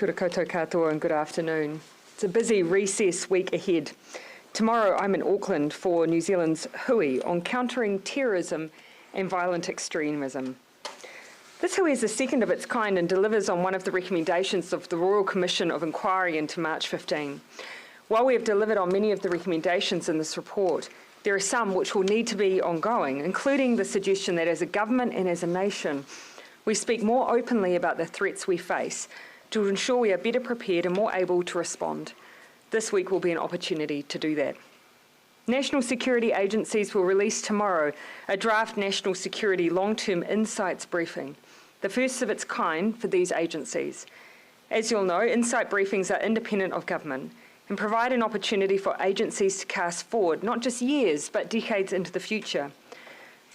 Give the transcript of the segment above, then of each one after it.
Kia ora koutou katoa and good afternoon. It's a busy recess week ahead. Tomorrow I'm in Auckland for New Zealand's hui on countering terrorism and violent extremism. This hui is the second of its kind and delivers on one of the recommendations of the Royal Commission of Inquiry into March 15. While we have delivered on many of the recommendations in this report, there are some which will need to be ongoing, including the suggestion that as a government and as a nation, we speak more openly about the threats we face to ensure we are better prepared and more able to respond. This week will be an opportunity to do that. National security agencies will release tomorrow a draft National Security Long-Term Insights briefing, the first of its kind for these agencies. As you'll know, insight briefings are independent of government and provide an opportunity for agencies to cast forward not just years but decades into the future.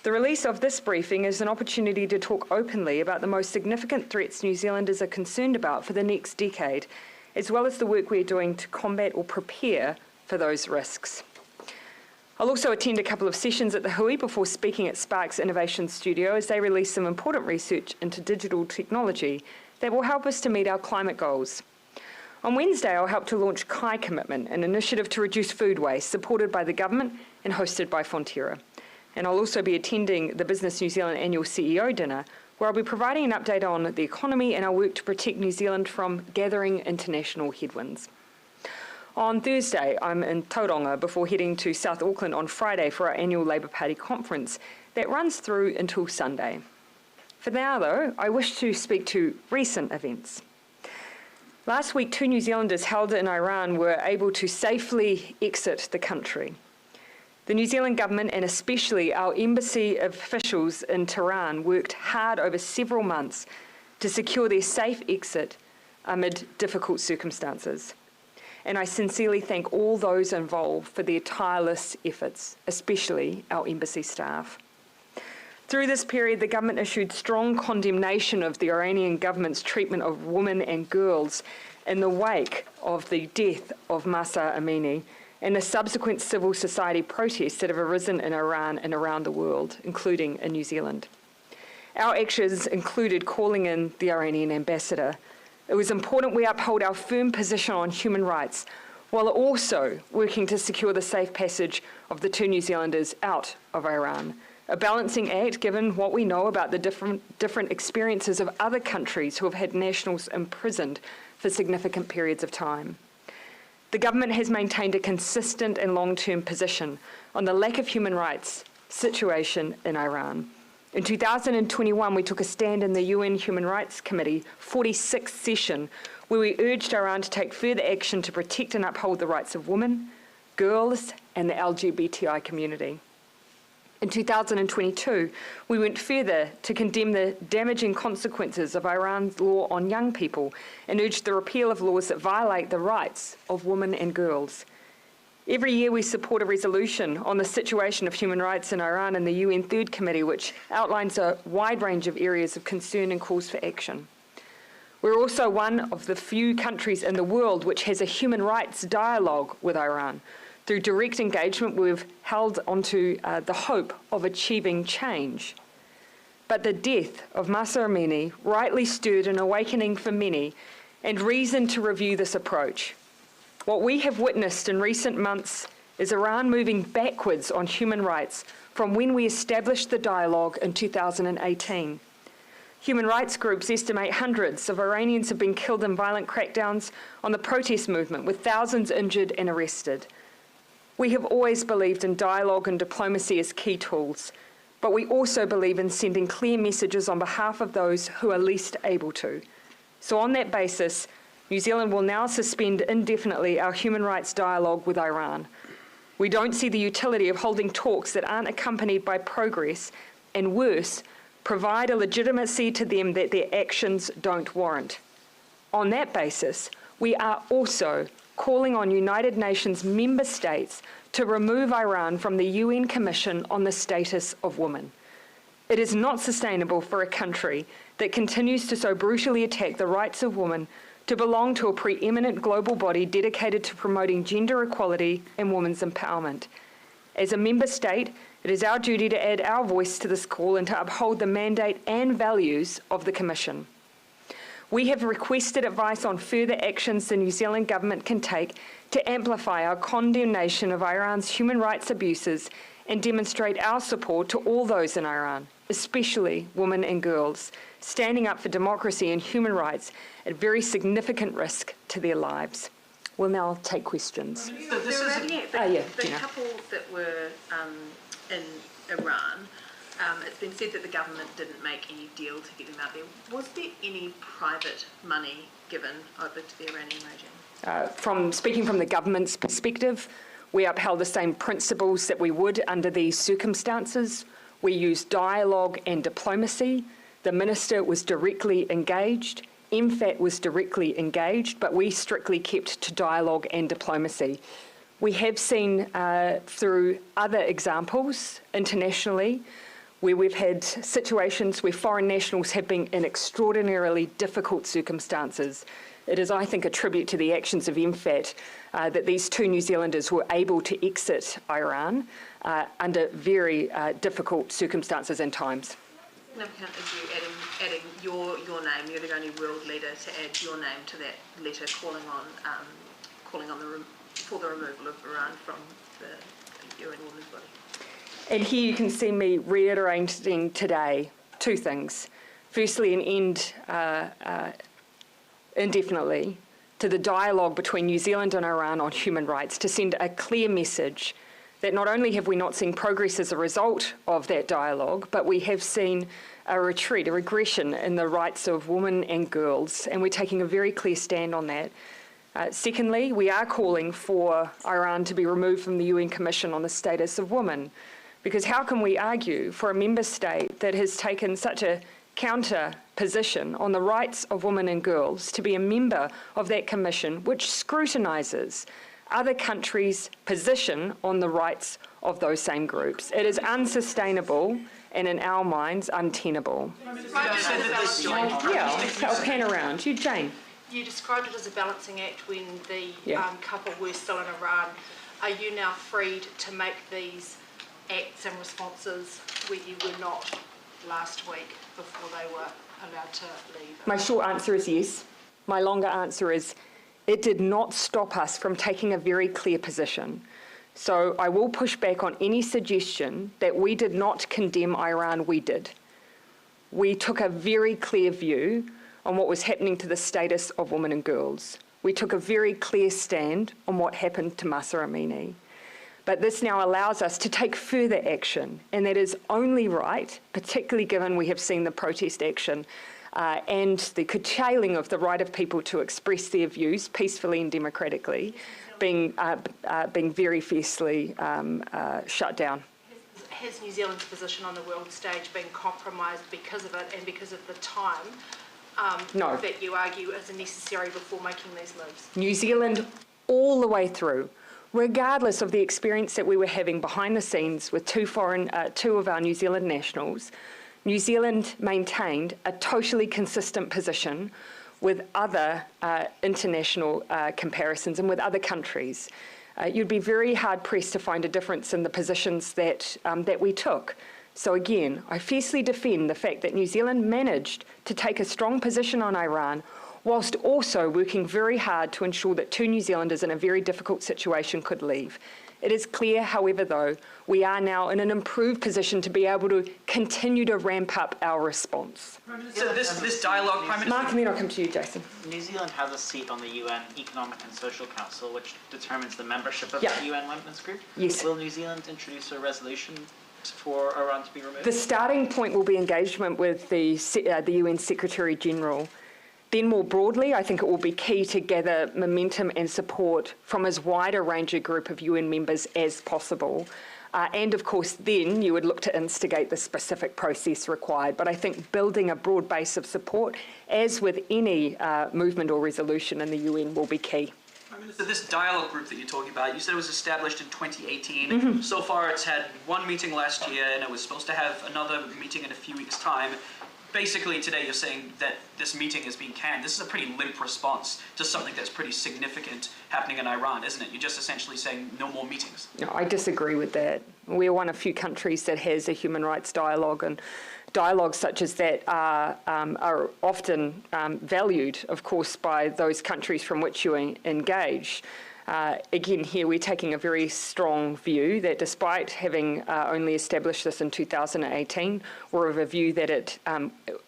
The release of this briefing is an opportunity to talk openly about the most significant threats New Zealanders are concerned about for the next decade, as well as the work we're doing to combat or prepare for those risks. I'll also attend a couple of sessions at the hui before speaking at Spark's Innovation Studio as they release some important research into digital technology that will help us to meet our climate goals. On Wednesday, I'll help to launch Kai Commitment, an initiative to reduce food waste supported by the government and hosted by Fonterra. And I'll also be attending the Business New Zealand annual CEO dinner, where I'll be providing an update on the economy and our work to protect New Zealand from gathering international headwinds. On Thursday, I'm in Tauranga before heading to South Auckland on Friday for our annual Labour Party conference that runs through until Sunday. For now, though, I wish to speak to recent events. Last week, 2 New Zealanders held in Iran were able to safely exit the country. The New Zealand government and especially our embassy officials in Tehran worked hard over several months to secure their safe exit amid difficult circumstances. And I sincerely thank all those involved for their tireless efforts, especially our embassy staff. Through this period, the government issued strong condemnation of the Iranian government's treatment of women and girls in the wake of the death of Mahsa Amini and the subsequent civil society protests that have arisen in Iran and around the world, including in New Zealand. Our actions included calling in the Iranian ambassador. It was important we uphold our firm position on human rights while also working to secure the safe passage of the 2 New Zealanders out of Iran, a balancing act given what we know about the different experiences of other countries who have had nationals imprisoned for significant periods of time. The government has maintained a consistent and long-term position on the lack of human rights situation in Iran. In 2021, we took a stand in the UN Human Rights Committee 46th session where we urged Iran to take further action to protect and uphold the rights of women, girls, and the LGBTI community. In 2022, we went further to condemn the damaging consequences of Iran's law on young people and urged the repeal of laws that violate the rights of women and girls. Every year we support a resolution on the situation of human rights in Iran in the UN Third Committee, which outlines a wide range of areas of concern and calls for action. We're also one of the few countries in the world which has a human rights dialogue with Iran. Through direct engagement, we've held onto the hope of achieving change. But the death of Mahsa Amini rightly stirred an awakening for many and reason to review this approach. What we have witnessed in recent months is Iran moving backwards on human rights from when we established the dialogue in 2018. Human rights groups estimate hundreds of Iranians have been killed in violent crackdowns on the protest movement, with thousands injured and arrested. We have always believed in dialogue and diplomacy as key tools, but we also believe in sending clear messages on behalf of those who are least able to. So on that basis, New Zealand will now suspend indefinitely our human rights dialogue with Iran. We don't see the utility of holding talks that aren't accompanied by progress, and worse, provide a legitimacy to them that their actions don't warrant. On that basis, we are also calling on United Nations member states to remove Iran from the UN Commission on the Status of Women. It is not sustainable for a country that continues to so brutally attack the rights of women to belong to a preeminent global body dedicated to promoting gender equality and women's empowerment. As a member state, it is our duty to add our voice to this call and to uphold the mandate and values of the Commission. We have requested advice on further actions the New Zealand Government can take to amplify our condemnation of Iran's human rights abuses and demonstrate our support to all those in Iran, especially women and girls, standing up for democracy and human rights at very significant risk to their lives. We'll now take questions. The couple that were in Iran, it's been said that the government didn't make any deal to get them out there. Was there any private money given over to the Iranian regime? Speaking from the government's perspective, we upheld the same principles that we would under these circumstances. We used dialogue and diplomacy. The minister was directly engaged. MFAT was directly engaged, but we strictly kept to dialogue and diplomacy. We have seen through other examples internationally where we've had situations where foreign nationals have been in extraordinarily difficult circumstances. It is, I think, a tribute to the actions of MFAT that these two New Zealanders were able to exit Iran under very difficult circumstances and times. Significant is you adding your name. You're the only world leader to add your name to that letter calling on for the removal of Iran from the UN Women's Body. And here you can see me reiterating today two things. Firstly, an end indefinitely to the dialogue between New Zealand and Iran on human rights, to send a clear message that not only have we not seen progress as a result of that dialogue, but we have seen a retreat, a regression in the rights of women and girls, and we're taking a very clear stand on that. Secondly, we are calling for Iran to be removed from the UN Commission on the Status of Women, because how can we argue for a member state that has taken such a counter position on the rights of women and girls to be a member of that commission, which scrutinises other countries' position on the rights of those same groups? It is unsustainable and, in our minds, untenable. I'll pan around. You, Jane. You described it as a balancing act when the couple were still in Iran. Are you now freed to make these acts and responses where you were not last week before they were allowed to leave? My short answer is yes. My longer answer is it did not stop us from taking a very clear position. So I will push back on any suggestion that we did not condemn Iran. We did. We took a very clear view on what was happening to the status of women and girls. We took a very clear stand on what happened to Mahsa Amini. But this now allows us to take further action, and that is only right, particularly given we have seen the protest action and the curtailing of the right of people to express their views peacefully and democratically being very fiercely shut down. Has New Zealand's position on the world stage been compromised because of it and because of the time No. that you argue is necessary before making these moves? New Zealand, all the way through, regardless of the experience that we were having behind the scenes with two of our New Zealand nationals, New Zealand maintained a totally consistent position with other international comparisons and with other countries. You'd be very hard-pressed to find a difference in the positions that we took. So again, I fiercely defend the fact that New Zealand managed to take a strong position on Iran whilst also working very hard to ensure that two New Zealanders in a very difficult situation could leave. It is clear, however, though, we are now in an improved position to be able to continue to ramp up our response. So this dialogue, Prime Minister... Mark, and then I'll come to you, Jason. New Zealand has a seat on the UN Economic and Social Council, which determines the membership of Yeah. the UN Women's Group. Yes. Will New Zealand introduce a resolution for Iran to be removed? The starting point will be engagement with the UN Secretary-General. Then more broadly, I think it will be key to gather momentum and support from as wide a range of group of UN members as possible. And of course, then you would look to instigate the specific process required. But I think building a broad base of support, as with any movement or resolution in the UN, will be key. So this dialogue group that you're talking about, you said it was established in 2018. So far it's had one meeting last year and it was supposed to have another meeting in a few weeks' time. basically today you're saying that this meeting is being canned. This is a pretty limp response to something that's pretty significant happening in Iran, isn't it? You're just essentially saying no more meetings. No, I disagree with that. We're one of few countries that has a human rights dialogue, and dialogues such as that are often valued, of course, by those countries from which you engage. Again, here we're taking a very strong view that despite having only established this in 2018, we're of a view that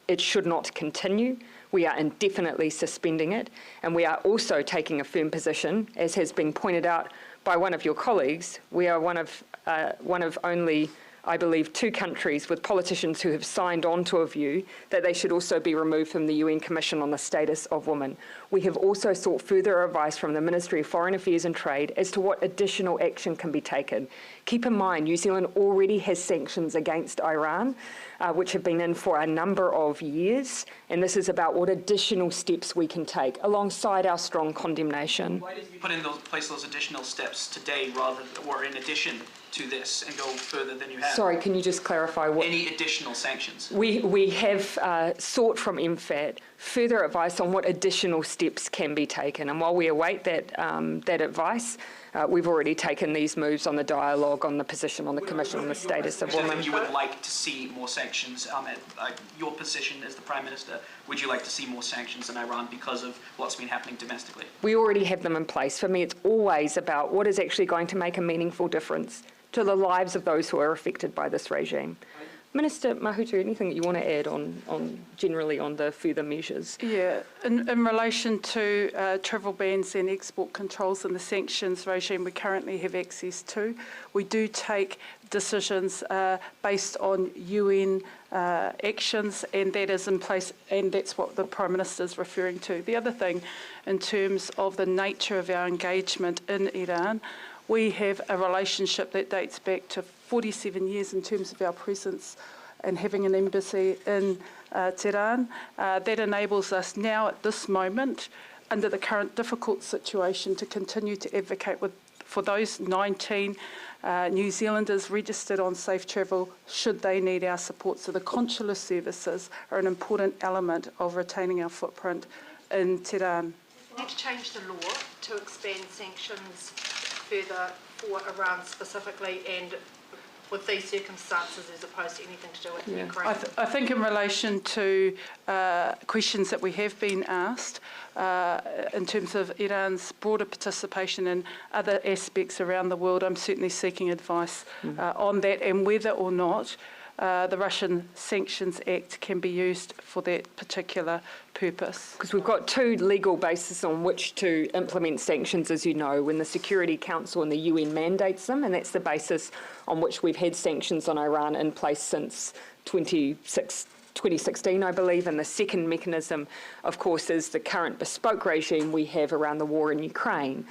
it should not continue. We are indefinitely suspending it, and we are also taking a firm position, as has been pointed out by one of your colleagues. We are one of only, I believe, 2 countries with politicians who have signed on to a view that they should also be removed from the UN Commission on the Status of Women. We have also sought further advice from the Ministry of Foreign Affairs and Trade as to what additional action can be taken. Keep in mind, New Zealand already has sanctions against Iran, which have been in for a number of years, and this is about what additional steps we can take alongside our strong condemnation. Why did you put in place those additional steps today or in addition to this and go further than you have? Sorry, can you just clarify what? Any additional sanctions? We have sought from MFAT further advice on what additional steps can be taken, and while we await that advice, we've already taken these moves on the dialogue, on the position on the Commission on the Status of Women. You would like to see more sanctions. Your position as the Prime Minister, would you like to see more sanctions in Iran because of what's been happening domestically? We already have them in place. For me, it's always about what is actually going to make a meaningful difference to the lives of those who are affected by this regime. Minister Mahuta, anything that you want to add on generally on the further measures? Yeah, in relation to travel bans and export controls and the sanctions regime we currently have access to, we do take decisions based on UN actions, and that is in place, and that's what the Prime Minister is referring to. The other thing, in terms of the nature of our engagement in Iran, we have a relationship that dates back to 47 years in terms of our presence and having an embassy in Tehran. That enables us now at this moment, under the current difficult situation, to continue to advocate for those 19 New Zealanders registered on safe travel should they need our support. So the consular services are an important element of retaining our footprint in Tehran. We need to change the law to expand sanctions further for Iran specifically, and with these circumstances as opposed to anything to do with Ukraine. I think in relation to questions that we have been asked in terms of Iran's broader participation in other aspects around the world, I'm certainly seeking advice on that, and whether or not the Russian Sanctions Act can be used for that particular purpose. Because we've got 2 legal bases on which to implement sanctions, as you know, when the Security Council and the UN mandates them, and that's the basis on which we've had sanctions on Iran in place since 2016, I believe, and the second mechanism, of course, is the current bespoke regime we have around the war in Ukraine.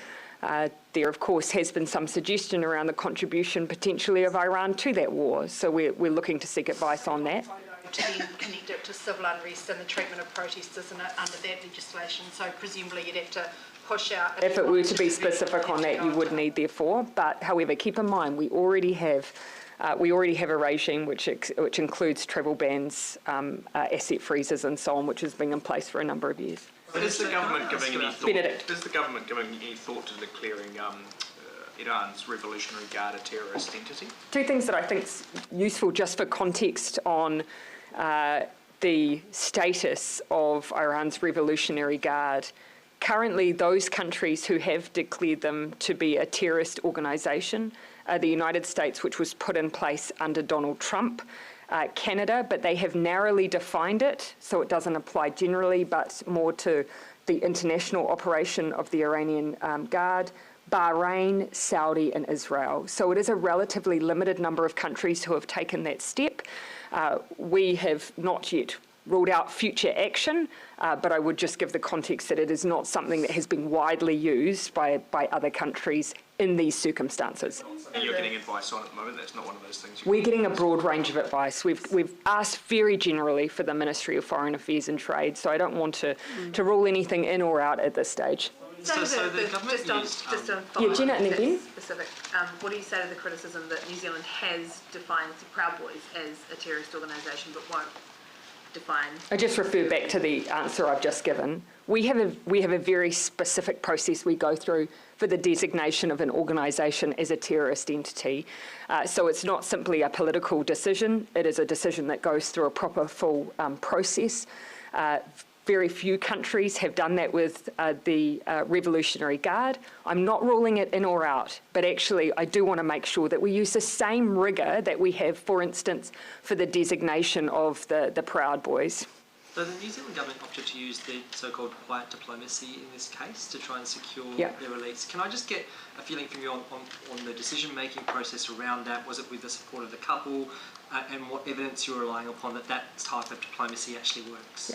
There, of course, has been some suggestion around the contribution potentially of Iran to that war, so we're looking to seek advice on that. To then connect it to civil unrest and the treatment of protesters under that legislation, so presumably you'd have to push out... If it were to be specific on that, you would need, therefore, but however, keep in mind, we already have a regime which includes travel bans, asset freezes and so on, which has been in place for a number of years. Is the government giving any thought to declaring Iran's Revolutionary Guard a terrorist entity? 2 things that I think is useful just for context on the status of Iran's Revolutionary Guard. Currently, those countries who have declared them to be a terrorist organisation are the United States, which was put in place under Donald Trump, Canada, but they have narrowly defined it, so it doesn't apply generally, but more to the international operation of the Iranian Guard, Bahrain, Saudi and Israel. So it is a relatively limited number of countries who have taken that step. We have not yet ruled out future action, but I would just give the context that it is not something that has been widely used by other countries in these circumstances. And you're getting advice on at the moment? That's not one of those things We're getting a broad range of advice. We've asked very generally for the Ministry of Foreign Affairs and Trade, so I don't want to rule anything in or out at this stage. So the government just on Gina and then Ben. specific, what do you say to the criticism that New Zealand has defined the Proud Boys as a terrorist organisation but won't define? I just refer back to the answer I've just given. We have a very specific process we go through for the designation of an organisation as a terrorist entity. So it's not simply a political decision, it is a decision that goes through a proper full process. Very few countries have done that with the Revolutionary Guard. I'm not ruling it in or out, but actually I do want to make sure that we use the same rigour that we have, for instance, for the designation of the Proud Boys. So the New Zealand government opted to use the so-called quiet diplomacy in this case to try and secure their release. Can I just get a feeling from you on the decision-making process around that? Was it with the support of the couple, and what evidence you're relying upon that type of diplomacy actually works?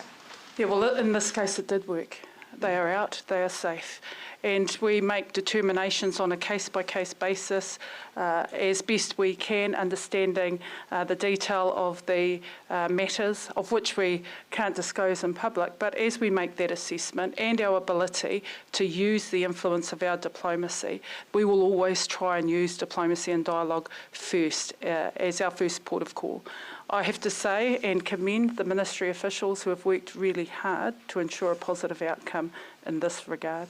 Yeah, well, in this case it did work. They are out, they are safe. And we make determinations on a case-by-case basis as best we can, understanding the detail of the matters, of which we can't disclose in public. But as we make that assessment and our ability to use the influence of our diplomacy, we will always try and use diplomacy and dialogue first as our first port of call. I have to say and commend the ministry officials who have worked really hard to ensure a positive outcome in this regard.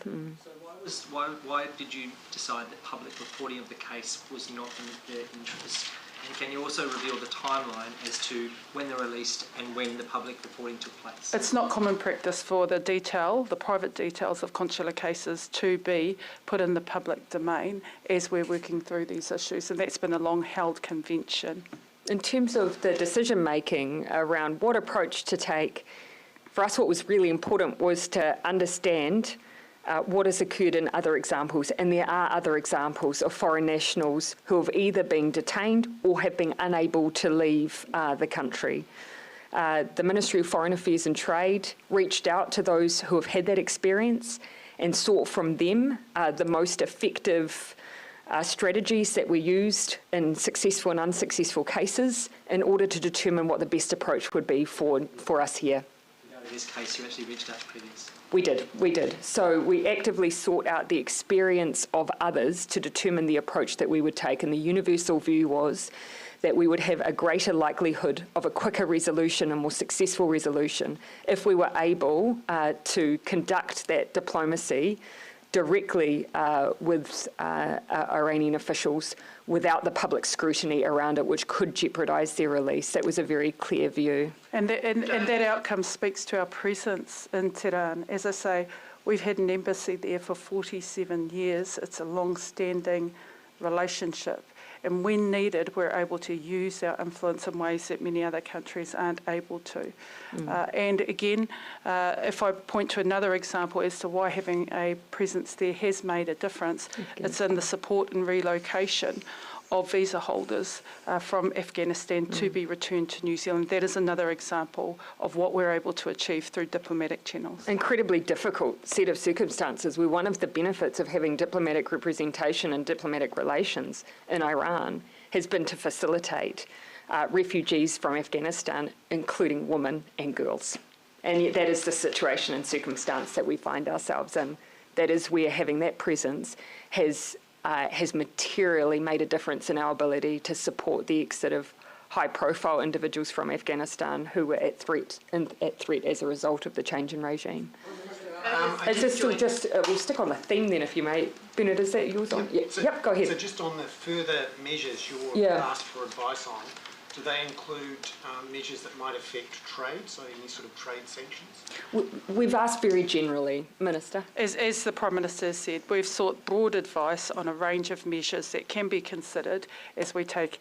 So why did you decide that public reporting of the case was not in their interest? And can you also reveal the timeline as to when they're released and when the public reporting took place? It's not common practice for the private details of consular cases to be put in the public domain as we're working through these issues, and that's been a long-held convention. In terms of the decision-making around what approach to take, for us what was really important was to understand what has occurred in other examples, and there are other examples of foreign nationals who have either been detained or have been unable to leave the country. The Ministry of Foreign Affairs and Trade reached out to those who have had that experience and sought from them the most effective strategies that were used in successful and unsuccessful cases in order to determine what the best approach would be for us here. In this case, you actually reached out to previous. We did. So we actively sought out the experience of others to determine the approach that we would take, and the universal view was that we would have a greater likelihood of a quicker resolution, a more successful resolution, if we were able to conduct that diplomacy directly with Iranian officials without the public scrutiny around it, which could jeopardise their release. That was a very clear view. And that outcome speaks to our presence in Tehran. As I say, we've had an embassy there for 47 years. It's a long-standing relationship. And when needed, we're able to use our influence in ways that many other countries aren't able to. And again, if I point to another example as to why having a presence there has made a difference, it's in the support and relocation of visa holders from Afghanistan to be returned to New Zealand. That is another example of what we're able to achieve through diplomatic channels. Incredibly difficult set of circumstances where one of the benefits of having diplomatic representation and diplomatic relations in Iran has been to facilitate refugees from Afghanistan, including women and girls. And yet that is the situation and circumstance that we find ourselves in. That is where having that presence has materially made a difference in our ability to support the exit of high-profile individuals from Afghanistan who were at threat as a result of the change in regime. Is this still just, we'll stick on the theme then if you may. Bernard, is that yours on? Yep, go ahead. So just on the further measures you're asked for advice on, do they include measures that might affect trade, so any sort of trade sanctions? We've asked very generally, Minister. As the Prime Minister has said, we've sought broad advice on a range of measures that can be considered as we take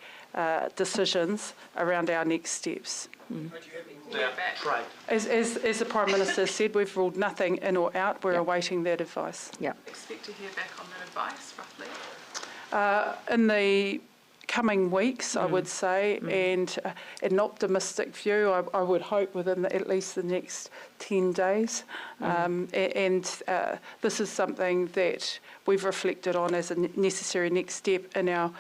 decisions around our next steps. Trade. As the Prime Minister said, we've ruled nothing in or out. We're awaiting that advice. Expect to hear back on that advice, roughly? In the coming weeks, I would say, and an optimistic view, I would hope within at least the next 10 days. This is something that we've reflected on as a necessary next step in our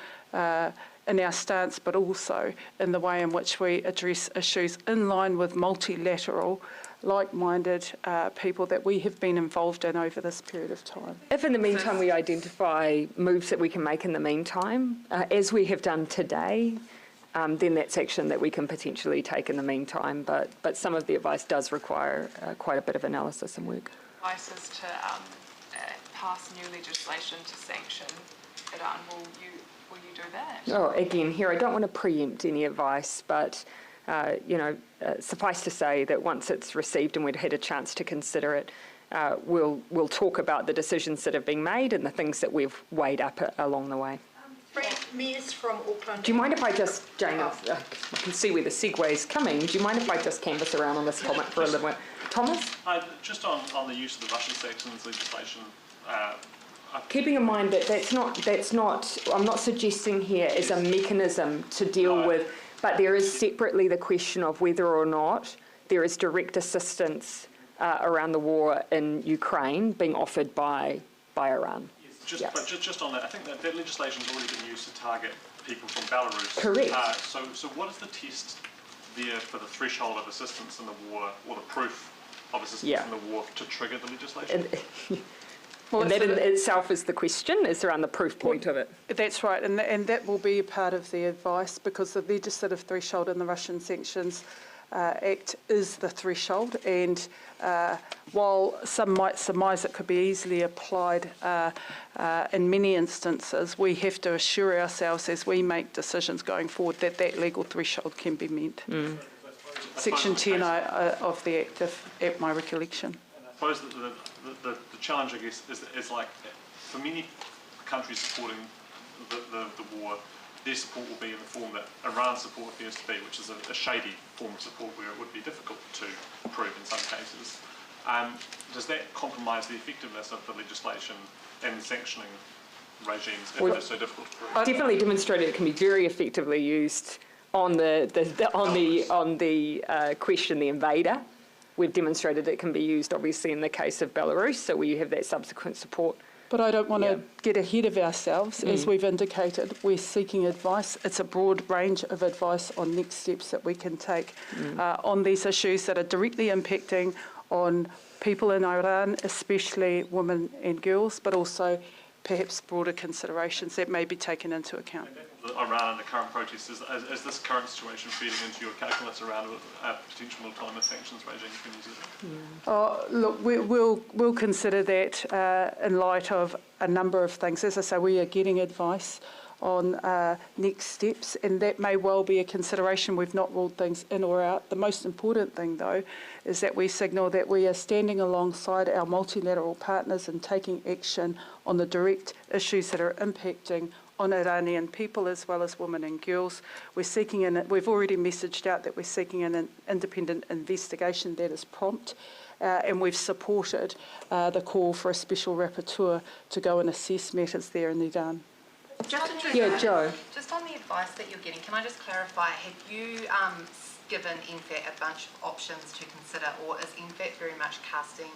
stance, but also in the way in which we address issues in line with multilateral, like-minded people that we have been involved in over this period of time. If in the meantime we identify moves that we can make in the meantime, as we have done today, then that's action that we can potentially take in the meantime. But some of the advice does require quite a bit of analysis and work. Advice is to pass new legislation to sanction Iran. Will you do that? Oh, again, here I don't want to preempt any advice, but suffice to say that once it's received and we'd had a chance to consider it, we'll talk about the decisions that have been made and the things that we've weighed up along the way. Ms from Auckland. Do you mind if I just, Jane, I can see where the segue is coming. Do you mind if I just canvass around on this comment for a little bit? Thomas? Just on the use of the Russian sanctions legislation. Keeping in mind that that's not, I'm not suggesting here is a mechanism to deal with, but there is separately the question of whether or not there is direct assistance around the war in Ukraine being offered by Iran. But just on that, I think that legislation has already been used to target people from Belarus. Correct. So what is the test there for the threshold of assistance in the war, or the proof of assistance in the war to trigger the legislation? And that in itself is the question, is around the proof point of it. That's right, and that will be a part of the advice, because the legislative threshold in the Russian Sanctions Act is the threshold, and while some might surmise it could be easily applied in many instances, we have to assure ourselves as we make decisions going forward that that legal threshold can be met. Section 10 of the Act, at my recollection. And I suppose that the challenge, I guess, is like, for many countries supporting the war, their support will be in the form that Iran's support appears to be, which is a shady form of support where it would be difficult to prove in some cases. Does that compromise the effectiveness of the legislation and the sanctioning regimes if it is so difficult to prove? I've definitely demonstrated it can be very effectively used on the question, the invader. We've demonstrated it can be used, obviously, in the case of Belarus, so where you have that subsequent support. But I don't want to get ahead of ourselves. As we've indicated, we're seeking advice. It's a broad range of advice on next steps that we can take on these issues that are directly impacting on people in Iran, especially women and girls, but also perhaps broader considerations that may be taken into account. Iran and the current protests, is this current situation feeding into your calculus around a potential autonomous sanctions regime for New Zealand? Look, we'll consider that in light of a number of things. As I say, we are getting advice on next steps, and that may well be a consideration. We've not ruled things in or out. The most important thing, though, is that we signal that we are standing alongside our multilateral partners and taking action on the direct issues that are impacting on Iranian people as well as women and girls. We've already messaged out that we're seeking an independent investigation that is prompt, and we've supported the call for a special rapporteur to go and assess matters there in Iran. Joe. Just on the advice that you're getting, can I just clarify, have you given NFAT a bunch of options to consider, or is NFAT very much casting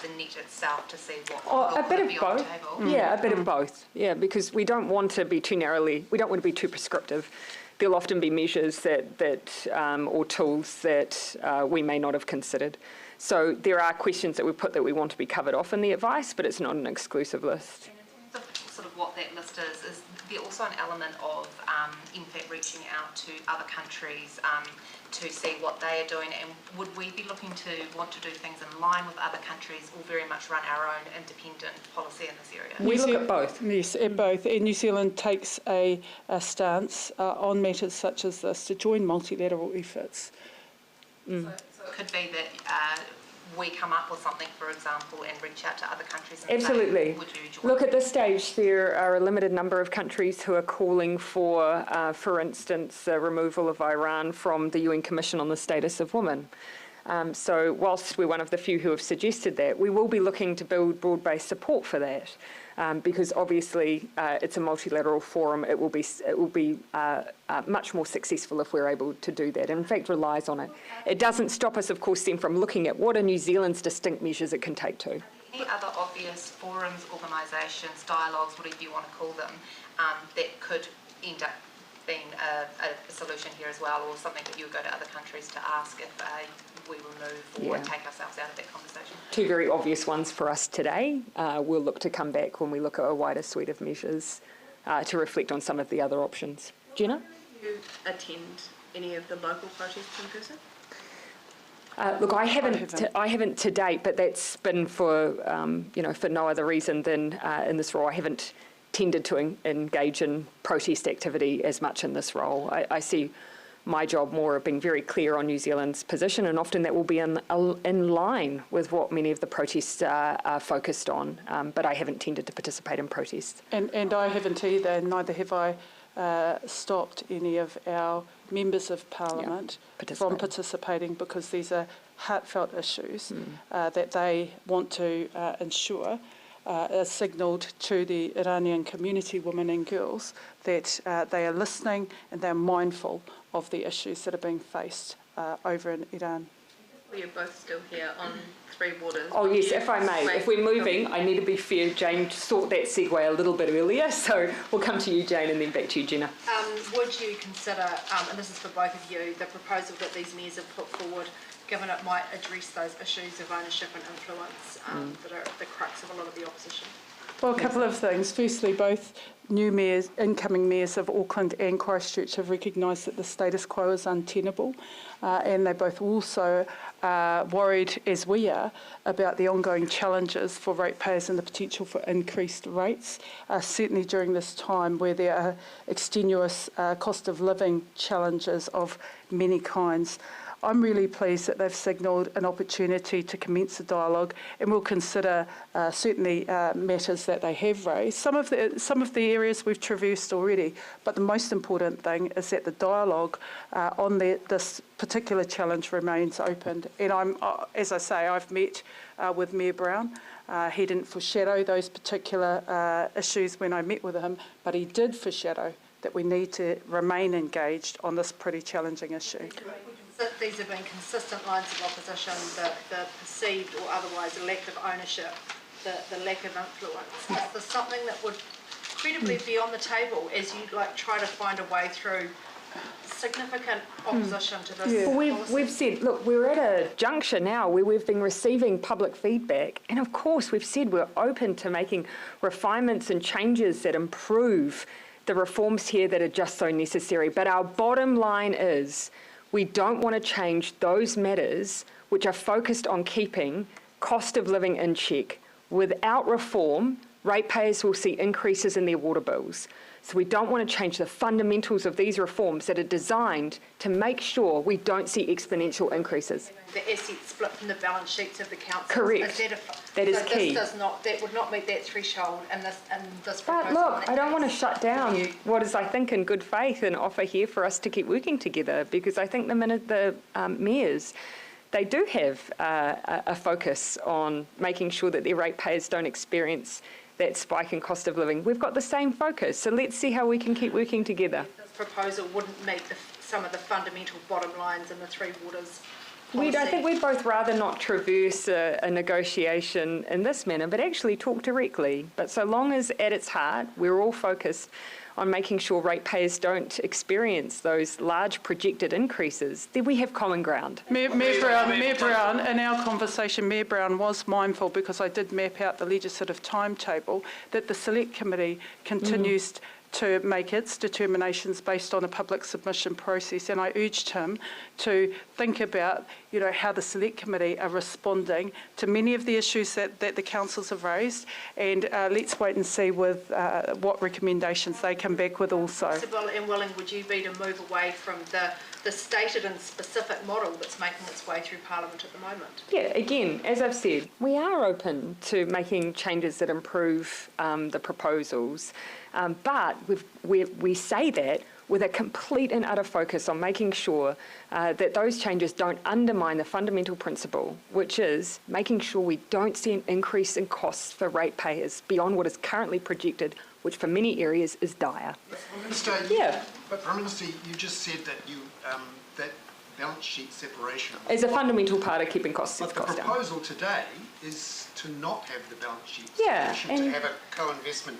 the net itself to see what a bit of be both. on the table? Yeah, a bit of both. Yeah, because we don't want to be we don't want to be too prescriptive. There'll often be measures or tools that we may not have considered. So there are questions that we put that we want to be covered off in the advice, but it's not an exclusive list. In terms of sort of what that list is there also an element of NFAT reaching out to other countries to see what they are doing, and would we be looking to want to do things in line with other countries, or very much run our own independent policy in this area? We look at both. Yes, at both. And New Zealand takes a stance on matters such as this to join multilateral efforts. So it could be that we come up with something, for example, and reach out to other countries and Absolutely. say, would you join? Look, at this stage, there are a limited number of countries who are calling for instance, the removal of Iran from the UN Commission on the Status of Women. So whilst we're one of the few who have suggested that, we will be looking to build broad-based support for that, because obviously it's a multilateral forum. It will be much more successful if we're able to do that, and in fact relies on it. It doesn't stop us, of course, then from looking at what are New Zealand's distinct measures it can take to. Any other obvious forums, organisations, dialogues, whatever you want to call them, that could end up being a solution here as well, or something that you would go to other countries to ask if we remove or take ourselves out of that conversation? Two very obvious ones for us today. We'll look to come back when we look at a wider suite of measures to reflect on some of the other options. Jenna? you attend any of the local protests in person? Look, I haven't to date, but that's been for for no other reason than in this role I haven't tended to engage in protest activity as much in this role. I see my job more of being very clear on New Zealand's position, and often that will be in line with what many of the protests are focused on. But I haven't tended to participate in protests. And I haven't either, and neither have I stopped any of our members of Parliament from participating, because these are heartfelt issues that they want to ensure are signalled to the Iranian community, women and girls, that they are listening and they're mindful of the issues that are being faced over in Iran. We are both still here on Three Waters. Oh yes, if I may, if we're moving, I need to be fair, Jane, sort that segue a little bit earlier, so we'll come to you, Jane, and then back to you, Jenna. Would you consider, and this is for both of you, the proposal that these mayors have put forward, given it might address those issues of ownership and influence that are at the crux of a lot of the opposition? Well, a couple of things. Firstly, both new mayors, incoming mayors of Auckland and Christchurch have recognised that the status quo is untenable, and they both also are worried, as we are, about the ongoing challenges for ratepayers and the potential for increased rates, certainly during this time where there are extenuous cost of living challenges of many kinds. I'm really pleased that they've signalled an opportunity to commence a dialogue, and we'll consider certainly matters that they have raised. Some of the areas we've traversed already, but the most important thing is that the dialogue on this particular challenge remains open. And as I say, I've met with Mayor Brown. He didn't foreshadow those particular issues when I met with him, but he did foreshadow that we need to remain engaged on this pretty challenging issue. These have been consistent lines of opposition, the perceived or otherwise lack of ownership, the lack of influence. Is there something that would credibly be on the table as you try to find a way through significant opposition to this Well, we've said, look, we're at a juncture now where we've been receiving public feedback, and of course we've said we're open to making refinements and changes that improve the reforms here that are just so necessary. But our bottom line is, we don't want to change those matters which are focused on keeping cost of living in check. Without reform, ratepayers will see increases in their water bills. So we don't want to change the fundamentals of these reforms that are designed to make sure we don't see exponential increases. The assets split from the balance sheets of the council. Correct. That is key. That would not meet that threshold in this proposal. But look, I don't want to shut down what is, I think, in good faith an offer here for us to keep working together, because I think the mayors, they do have a focus on making sure that their ratepayers don't experience that spike in cost of living. We've got the same focus, so let's see how we can keep working together. This proposal wouldn't meet some of the fundamental bottom lines in the Three Waters. I think we'd both rather not traverse a negotiation in this manner, but actually talk directly. But so long as at its heart we're all focused on making sure ratepayers don't experience those large projected increases, then we have common ground. Mayor Brown, in our conversation, Mayor Brown was mindful, because I did map out the legislative timetable, that the Select Committee continues to make its determinations based on a public submission process, and I urged him to think about how the Select Committee are responding to many of the issues that the councils have raised, and let's wait and see with what recommendations they come back with also. Possible and willing would you be to move away from the stated and specific model that's making its way through Parliament at the moment? Yeah, again, as I've said, we are open to making changes that improve the proposals, but we say that with a complete and utter focus on making sure that those changes don't undermine the fundamental principle, which is making sure we don't see an increase in costs for ratepayers beyond what is currently projected, which for many areas is dire. Prime Minister, you just said that that balance sheet separation is a fundamental part of keeping costs down. But the proposal today is to not have the balance sheet separation, to have a co-investment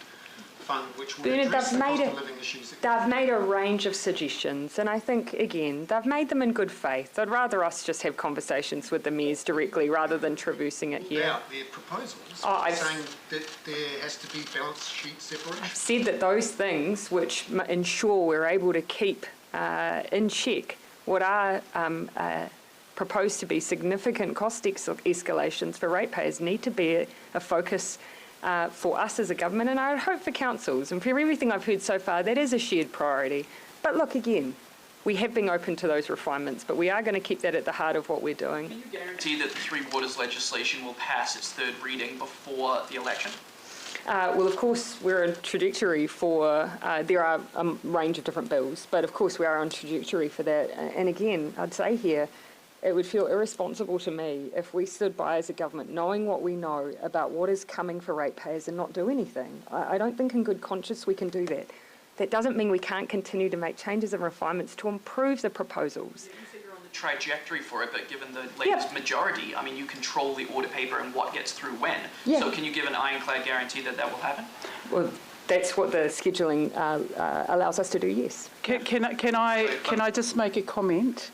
fund which will address the cost of living issues. They've made a range of suggestions, and I think, again, they've made them in good faith. I'd rather us just have conversations with the mayors directly rather than traversing it here. About their proposals, saying that there has to be balance sheet separation. I've said that those things which ensure we're able to keep in check what are proposed to be significant cost escalations for ratepayers need to be a focus for us as a government, and I would hope for councils. And for everything I've heard so far, that is a shared priority. But look, again, we have been open to those refinements, but we are going to keep that at the heart of what we're doing. Can you guarantee that the Three Waters legislation will pass its third reading before the election? Well, of course, we're on trajectory for, there are a range of different bills, but of course we are on trajectory for that. And again, I'd say here, it would feel irresponsible to me if we stood by as a government knowing what we know about what is coming for ratepayers and not do anything. I don't think in good conscience we can do that. That doesn't mean we can't continue to make changes and refinements to improve the proposals. You said you're on the trajectory for it, but given the Labour's majority, I mean, you control the order paper and what gets through when. So can you give an ironclad guarantee that that will happen? Well, that's what the scheduling allows us to do, yes. Can I just make a comment?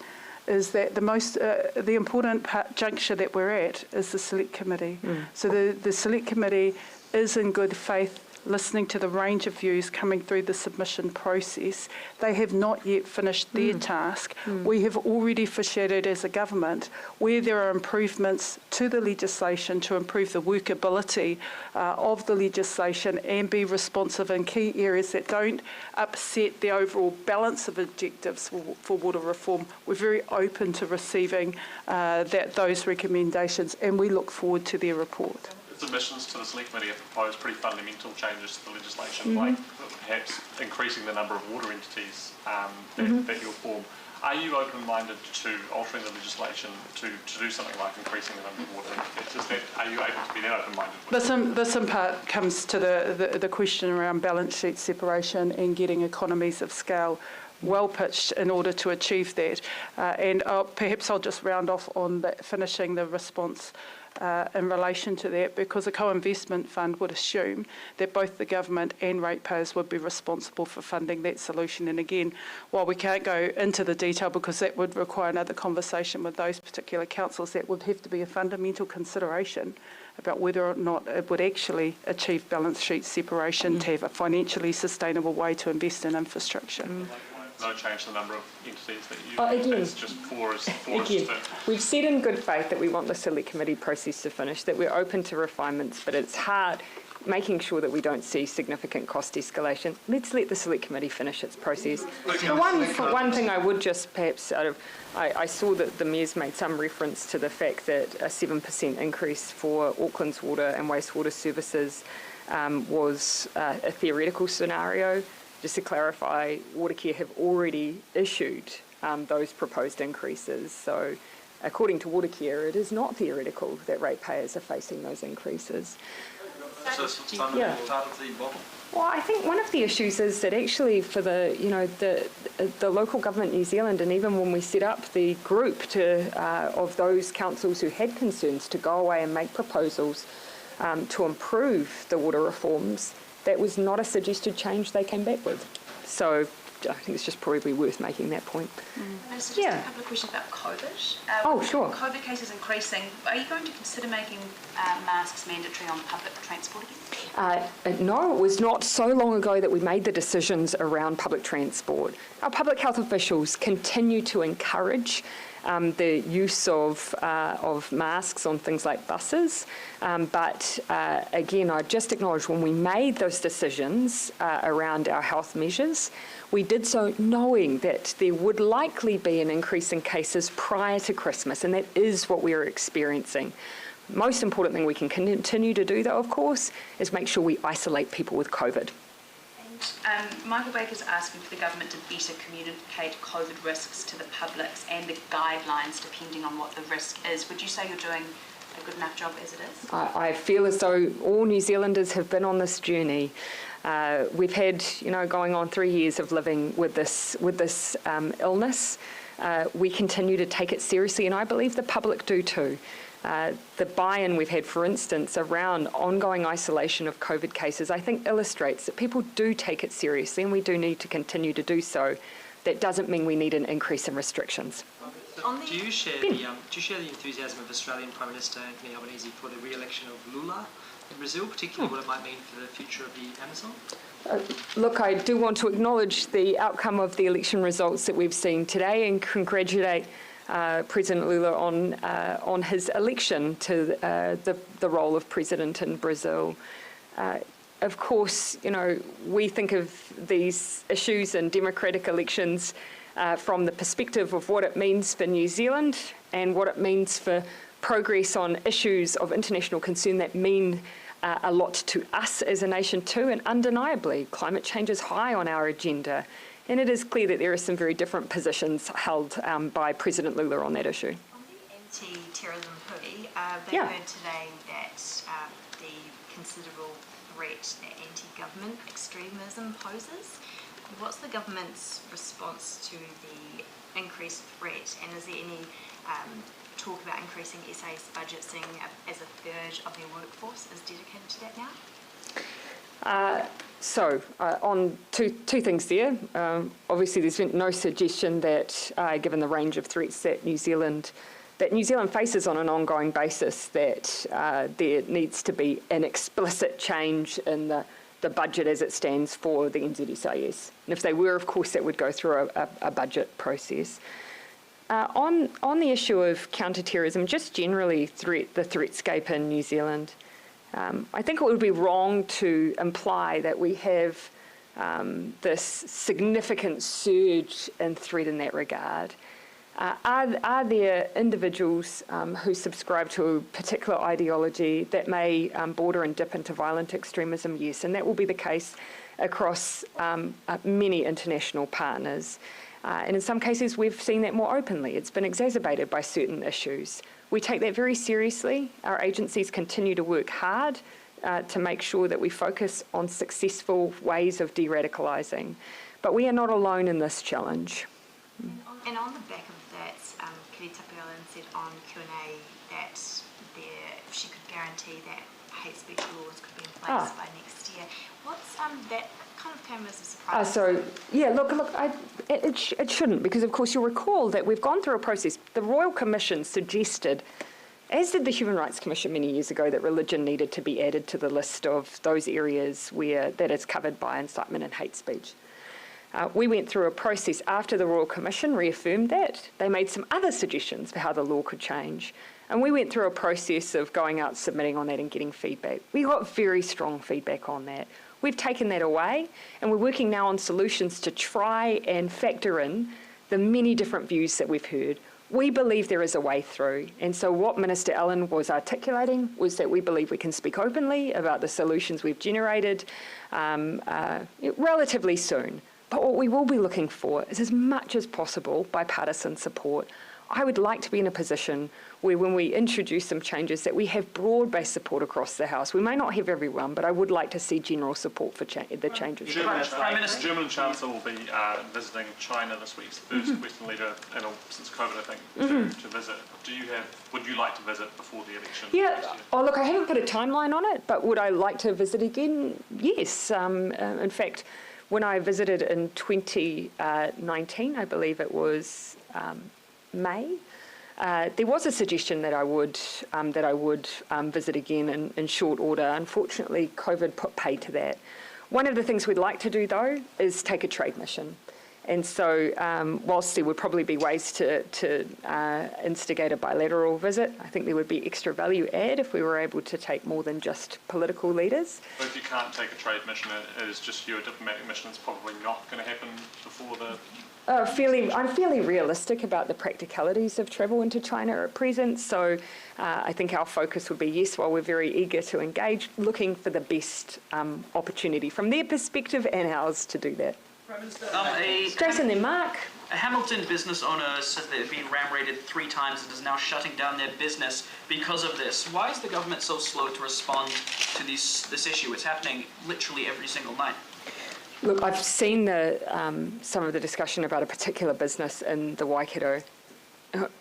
Is that the important juncture that we're at is the Select Committee. So the Select Committee is in good faith listening to the range of views coming through the submission process. They have not yet finished their task. We have already foreshadowed as a government where there are improvements to the legislation to improve the workability of the legislation and be responsive in key areas that don't upset the overall balance of objectives for water reform. We're very open to receiving those recommendations, and we look forward to their report. Submissions to the Select Committee have proposed pretty fundamental changes to the legislation, like perhaps increasing the number of water entities that you'll form. Are you open-minded to altering the legislation to do something like increasing the number of water entities? Are you able to be that open-minded? This in part comes to the question around balance sheet separation and getting economies of scale well pitched in order to achieve that. And perhaps I'll just round off on finishing the response in relation to that, because a co-investment fund would assume that both the government and ratepayers would be responsible for funding that solution. And again, while we can't go into the detail because that would require another conversation with those particular councils, that would have to be a fundamental consideration about whether or not it would actually achieve balance sheet separation to have a financially sustainable way to invest in infrastructure. No change to the number of entities that you it's just four is we've said in good faith that we want the Select Committee process to finish, that we're open to refinements, but it's hard making sure that we don't see significant cost escalation. Let's let the Select Committee finish its process. One thing I would just perhaps I saw that the Mayor's made some reference to the fact that a 7% increase for Auckland's water and wastewater services was a theoretical scenario. Just to clarify, Watercare have already issued those proposed increases. So according to Watercare, it is not theoretical that ratepayers are facing those increases. So it's fundamental part of the model? Well, I think one of the issues is that actually for the local government New Zealand, and even when we set up the group of those councils who had concerns to go away and make proposals to improve the water reforms, that was not a suggested change they came back with. So I think it's just probably worth making that point. Just a couple of questions about COVID. Sure. COVID cases increasing. Are you going to consider making masks mandatory on public transport again? No, it was not so long ago that we made the decisions around public transport. Our public health officials continue to encourage the use of masks on things like buses. But again, I just acknowledge when we made those decisions around our health measures, we did so knowing that there would likely be an increase in cases prior to Christmas, and that is what we are experiencing. Most important thing we can continue to do, though, of course, is make sure we isolate people with COVID. Michael Baker's asking for the government to better communicate COVID risks to the public and the guidelines depending on what the risk is. Would you say you're doing a good enough job as it is? I feel as though all New Zealanders have been on this journey. We've had, going on 3 years of living with this illness. We continue to take it seriously, and I believe the public do too. The buy-in we've had, for instance, around ongoing isolation of COVID cases, I think illustrates that people do take it seriously, and we do need to continue to do so. That doesn't mean we need an increase in restrictions. Do you share the enthusiasm of Australian Prime Minister Anthony Albanese for the re-election of Lula in Brazil, particularly what it might mean for the future of the Amazon? Look, I do want to acknowledge the outcome of the election results that we've seen today and congratulate President Lula on his election to the role of president in Brazil. Of course, we think of these issues and democratic elections from the perspective of what it means for New Zealand and what it means for progress on issues of international concern that mean a lot to us as a nation too, and undeniably climate change is high on our agenda. And it is clear that there are some very different positions held by President Lula on that issue. On the anti-terrorism hui, they heard today that the considerable threat that anti-government extremism poses. What's the government's response to the increased threat, and is there any talk about increasing SA's budget, seeing as a third of their workforce is dedicated to that now? On two things there. Obviously, there's been no suggestion that, given the range of threats that New Zealand faces on an ongoing basis, that there needs to be an explicit change in the budget as it stands for the NZSIS. And if they were, of course, that would go through a budget process. On the issue of counter-terrorism, just generally the threatscape in New Zealand, I think it would be wrong to imply that we have this significant surge in threat in that regard. Are there individuals who subscribe to a particular ideology that may border and dip into violent extremism? Yes, and that will be the case across many international partners. And in some cases, we've seen that more openly. It's been exacerbated by certain issues. We take that very seriously. Our agencies continue to work hard to make sure that we focus on successful ways of de-radicalising. But we are not alone in this challenge. And on the back of that, Kiri Tapialan said on Q&A that she could guarantee that hate speech laws could be in place by next year. What's that kind of came as a surprise? It shouldn't, because of course you'll recall that we've gone through a process. The Royal Commission suggested, as did the Human Rights Commission many years ago, that religion needed to be added to the list of those areas that is covered by incitement and hate speech. We went through a process after the Royal Commission reaffirmed that. They made some other suggestions for how the law could change. And we went through a process of going out, submitting on that and getting feedback. We got very strong feedback on that. We've taken that away, and we're working now on solutions to try and factor in the many different views that we've heard. We believe there is a way through. And so what Minister Allen was articulating was that we believe we can speak openly about the solutions we've generated relatively soon. But what we will be looking for is, as much as possible, bipartisan support. I would like to be in a position where when we introduce some changes that we have broad-based support across the House. We may not have everyone, but I would like to see general support for the changes. German Chancellor will be visiting China this week. It's the first Western leader since COVID, I think, to visit. Would you like to visit before the election? Yeah. Oh, look, I haven't put a timeline on it, but would I like to visit again? Yes. In fact, when I visited in 2019, I believe it was May, there was a suggestion that I would visit again in short order. Unfortunately, COVID put paid to that. One of the things we'd like to do, though, is take a trade mission. And so whilst there would probably be ways to instigate a bilateral visit, I think there would be extra value add if we were able to take more than just political leaders. But if you can't take a trade mission, it is just your diplomatic mission. It's probably not going to happen before the... I'm fairly realistic about the practicalities of travel into China at present. So I think our focus would be, yes, while we're very eager to engage, looking for the best opportunity from their perspective and ours to do that. Jason, then Mark. A Hamilton business owner says they've been ram-raided 3 times and is now shutting down their business because of this. Why is the government so slow to respond to this issue? It's happening literally every single night. Look, I've seen some of the discussion about a particular business in the Waikato.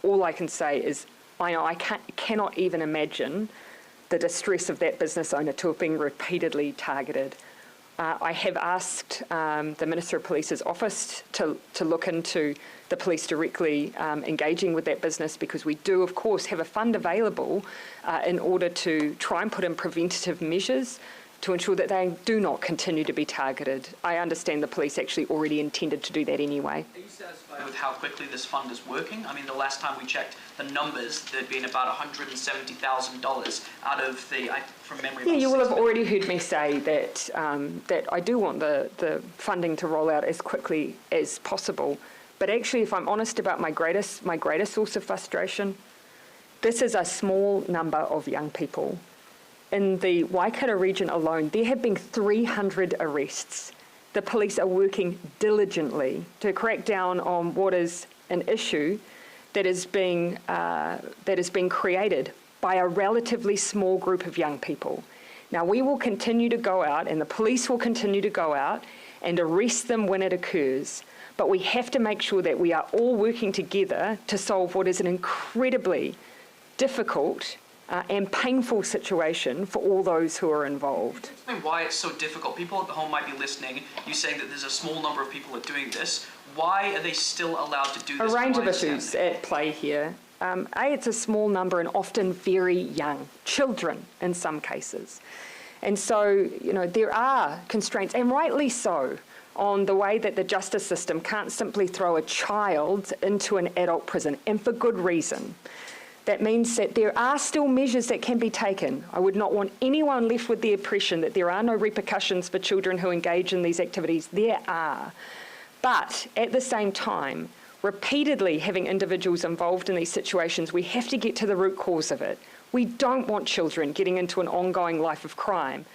All I can say is I cannot even imagine the distress of that business owner to have been repeatedly targeted. I have asked the Minister of Police's office to look into the police directly engaging with that business, because we do, of course, have a fund available in order to try and put in preventative measures to ensure that they do not continue to be targeted. I understand the police actually already intended to do that anyway. Are you satisfied with how quickly this fund is working? I mean, the last time we checked the numbers, there'd been about $170,000 out of the, from memory. Yeah, you will have already heard me say that that I do want the funding to roll out as quickly as possible. But actually, if I'm honest about my greatest source of frustration, this is a small number of young people. In the Waikato region alone, there have been 300 arrests. The police are working diligently to crack down on what is an issue that is being created by a relatively small group of young people. Now, we will continue to go out, and the police will continue to go out and arrest them when it occurs. But we have to make sure that we are all working together to solve what is an incredibly difficult and painful situation for all those who are involved. Explain why it's so difficult. People at home might be listening. You saying that there's a small number of people that are doing this. Why are they still allowed to do this? A range of issues at play here. It's a small number and often very young, children in some cases. And so, there are constraints, and rightly so, on the way that the justice system can't simply throw a child into an adult prison, and for good reason. That means that there are still measures that can be taken. I would not want anyone left with the impression that there are no repercussions for children who engage in these activities. There are. But at the same time, repeatedly having individuals involved in these situations, we have to get to the root cause of it. We don't want children getting into an ongoing life of crime.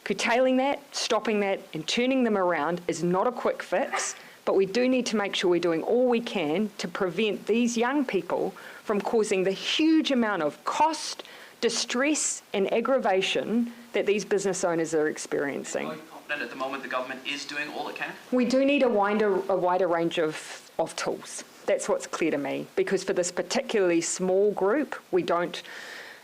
Curtailing that, stopping that, and turning them around is not a quick fix, but we do need to make sure we're doing all we can to prevent these young people from causing the huge amount of cost, distress, and aggravation that these business owners are experiencing. Are you confident at the moment the government is doing all it can? We do need a wider range of tools. That's what's clear to me, because for this particularly small group, we don't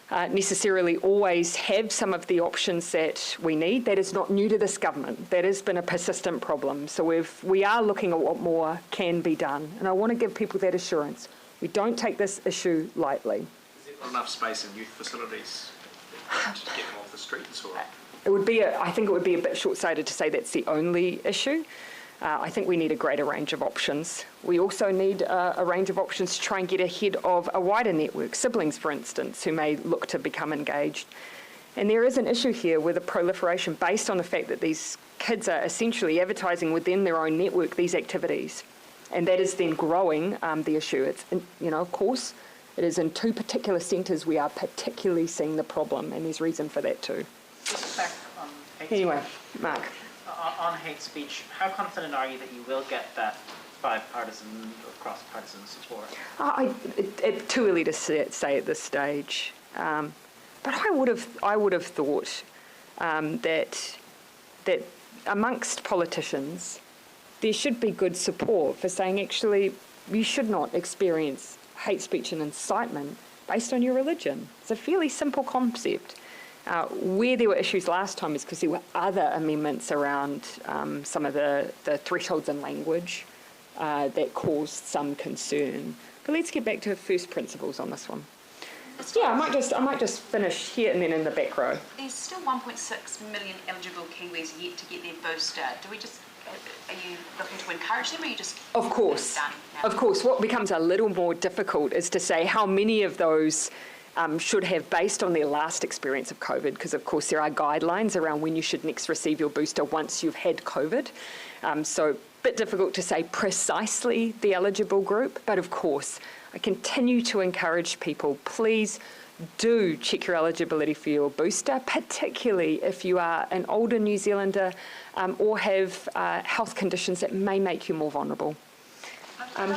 necessarily always have some of the options that we need. That is not new to this government. That has been a persistent problem. So we are looking at what more can be done. And I want to give people that assurance. We don't take this issue lightly. Is there enough space in youth facilities to get them off the streets? Or? I think it would be a bit short-sighted to say that's the only issue. I think we need a greater range of options. We also need a range of options to try and get ahead of a wider network, siblings, for instance, who may look to become engaged. And there is an issue here with a proliferation based on the fact that these kids are essentially advertising within their own network these activities. And that is then growing the issue. It's, of course, it is in two particular centres we are particularly seeing the problem, and there's reason for that too. Just back on anyway, Mark. On hate speech, how confident are you that you will get that bipartisan or cross-partisan support? It's too early to say at this stage. But I would have thought that amongst politicians, there should be good support for saying, actually, you should not experience hate speech and incitement based on your religion. It's a fairly simple concept. Where there were issues last time is because there were other amendments around some of the thresholds in language that caused some concern. But let's get back to first principles on this one. Yeah, I might just finish here and then in the back row. There's still 1.6 million eligible Kiwis yet to get their booster. Are you looking to encourage them, or are you just... Of course. Of course. What becomes a little more difficult is to say how many of those should have, based on their last experience of COVID, because of course there are guidelines around when you should next receive your booster once you've had COVID. So a bit difficult to say precisely the eligible group, but of course I continue to encourage people, please do check your eligibility for your booster, particularly if you are an older New Zealander or have health conditions that may make you more vulnerable.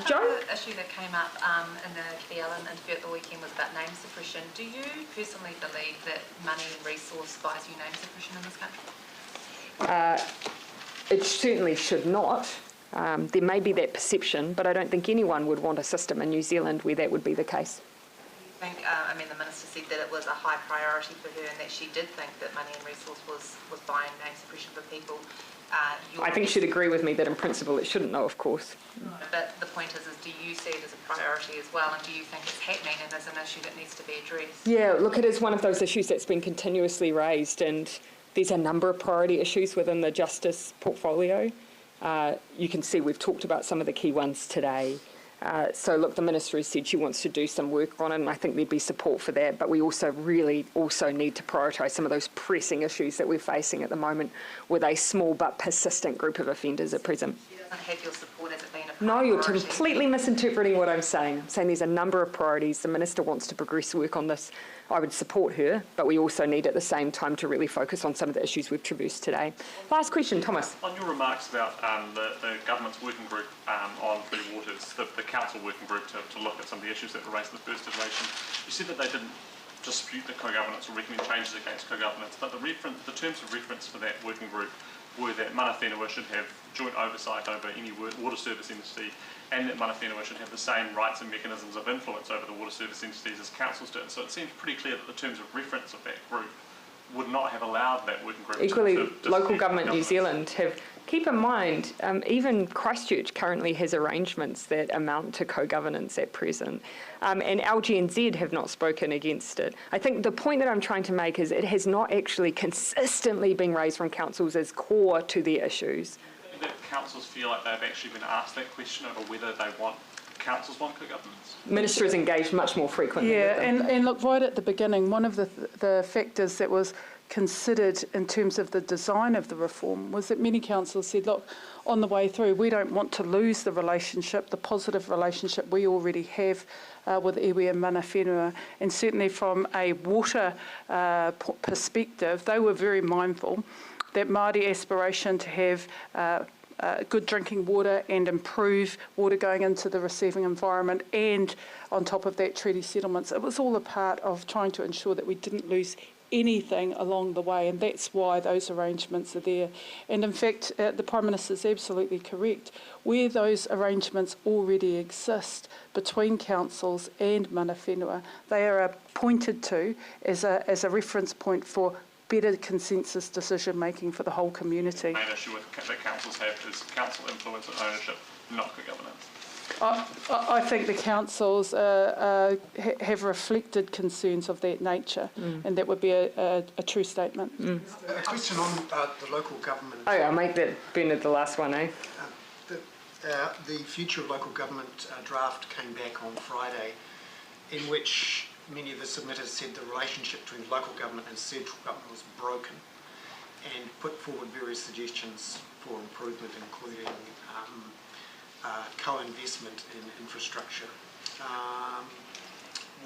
Joe? The issue that came up in the Allen interview at the weekend was about name suppression. Do you personally believe that money and resource buys you name suppression in this country? It certainly should not. There may be that perception, but I don't think anyone would want a system in New Zealand where that would be the case. I think, the Minister said that it was a high priority for her and that she did think that money and resource was buying name suppression for people. I think she'd agree with me that in principle it shouldn't, though, of course. But the point is do you see it as a priority as well, and do you think it's happening and is an issue that needs to be addressed? Yeah, look, it is one of those issues that's been continuously raised, and there's a number of priority issues within the justice portfolio. You can see we've talked about some of the key ones today. So look, the Minister has said she wants to do some work on it, and I think there'd be support for that, but we also really need to prioritise some of those pressing issues that we're facing at the moment with a small but persistent group of offenders at present. She doesn't have your support as it being a priority. No, you're completely misinterpreting what I'm saying. I'm saying there's a number of priorities. The Minister wants to progress work on this. I would support her, but we also need at the same time to really focus on some of the issues we've traversed today. Last question, Thomas. On your remarks about the government's working group on Blue Waters, the council working group to look at some of the issues that were raised in the first iteration, you said that they didn't dispute the co-governance or recommend changes against co-governance, but the terms of reference for that working group were that Mana Whenua should have joint oversight over any water service entity, and that Mana Whenua should have the same rights and mechanisms of influence over the water service entities as councils did. So it seems pretty clear that the terms of reference of that group would not have allowed that working group Equally, to local government New Zealand have, keep in mind, even Christchurch currently has arrangements that amount to co-governance at present, and LGNZ have not spoken against it. I think the point that I'm trying to make is it has not actually consistently been raised from councils as core to their issues. That councils feel like they've actually been asked that question over whether councils want co-governance? Minister is engaged much more frequently. Yeah, and look, right at the beginning, one of the factors that was considered in terms of the design of the reform was that many councils said, look, on the way through, we don't want to lose the relationship, the positive relationship we already have with iwi and Mana Whenua. And certainly from a water perspective, they were very mindful that Māori aspiration to have good drinking water and improve water going into the receiving environment, and on top of that, treaty settlements. It was all a part of trying to ensure that we didn't lose anything along the way, and that's why those arrangements are there. And in fact, the Prime Minister is absolutely correct. Where those arrangements already exist between councils and Mana Whenua, they are pointed to as a reference point for better consensus decision making for the whole community. The main issue that councils have is council influence and ownership, not co-governance. I think the councils have reflected concerns of that nature, and that would be a true statement. A question on the local government. Oh, yeah, I'll make that Bernard the last one, eh? The Future of Local Government draft came back on Friday, in which many of the submitters said the relationship between local government and central government was broken, and put forward various suggestions for improvement, including co-investment in infrastructure.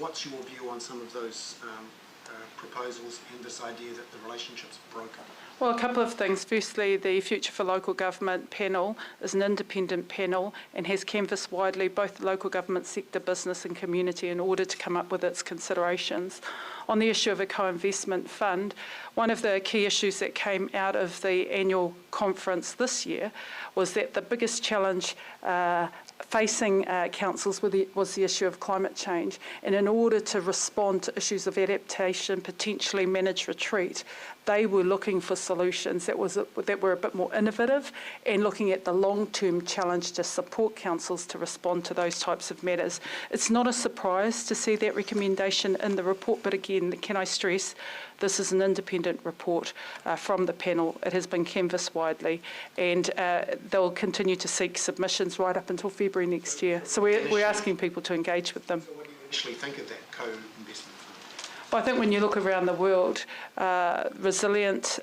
What's your view on some of those proposals and this idea that the relationship's broken? Well, a couple of things. Firstly, the Future for Local Government panel is an independent panel and has canvassed widely both the local government sector, business and community in order to come up with its considerations. On the issue of a co-investment fund, one of the key issues that came out of the annual conference this year was that the biggest challenge facing councils was the issue of climate change, and in order to respond to issues of adaptation, potentially manage retreat, they were looking for solutions that were a bit more innovative and looking at the long-term challenge to support councils to respond to those types of matters. It's not a surprise to see that recommendation in the report, but again, can I stress, this is an independent report from the panel. It has been canvassed widely, and they'll continue to seek submissions right up until February next year. So we're asking people to engage with them. So what do you initially think of that co-investment fund? Well, I think when you look around the world, resilient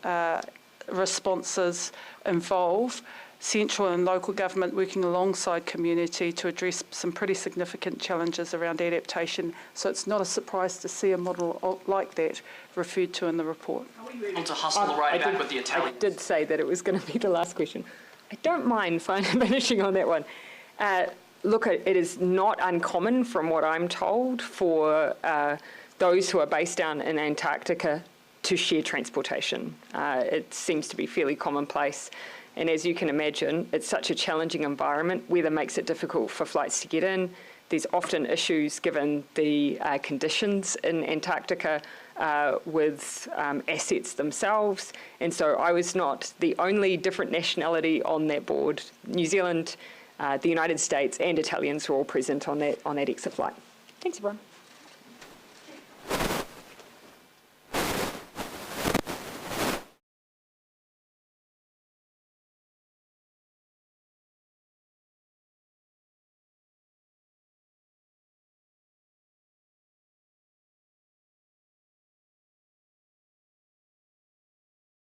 responses involve central and local government working alongside community to address some pretty significant challenges around adaptation. So it's not a surprise to see a model like that referred to in the report. Are we able to hustle right back with the Italian? I did say that it was going to be the last question. I don't mind finishing on that one. Look, it is not uncommon, from what I'm told, for those who are based down in Antarctica to share transportation. It seems to be fairly commonplace. And as you can imagine, it's such a challenging environment. Weather makes it difficult for flights to get in. There's often issues given the conditions in Antarctica with assets themselves. And so I was not the only different nationality on that board. New Zealand, the United States and Italians were all present on that exit flight. Thanks, everyone.